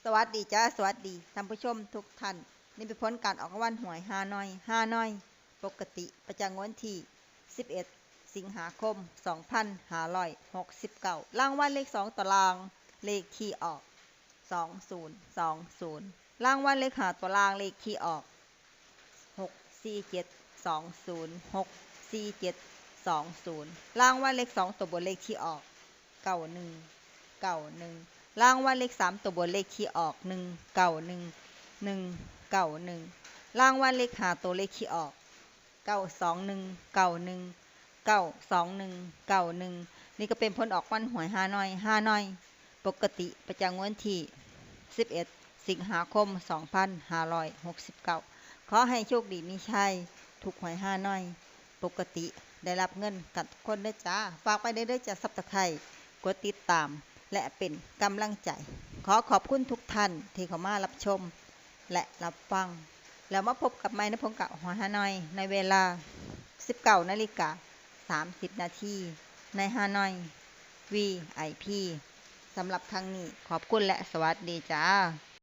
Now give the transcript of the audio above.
สวัสดีจ้าสวัสดีท่านผู้ชมทุกท่านนี่เป็นผลการออกรางวัลหวยฮานอยปกติประจำวันที่11สิงหาคม2569รางวัลเลข2ตารางเลขที่ออก2020รางวัลเลข5ตารางเลขที่ออก64720 64720รางวัลเลข2ตัวบนเลขที่ออก9191รางวัลเลข3ตัวบนเลขที่ออก191 191รางวัลเลข5ตัวเลขที่ออก92191 92191นี่ก็เป็นผลออกวันหวยฮานอยปกติประจำวันที่11สิงหาคม2569ขอให้โชคดีมีชัยถูกหวยฮานอยปกติได้รับเงินกันทุกคนเด้อจ้าฝากไปเด้อจ้าซับสไครบ์กดติดตามและเป็นกำลังใจขอขอบคุณทุกท่านที่เข้ามารับชมและรับฟังแล้วมาพบกับไม้นพงศ์กับหวยฮานอยในเวลา 19:30 นาทีในฮานอย VIP สำหรับครั้งนี้ขอบคุณและสวัสดีจ้า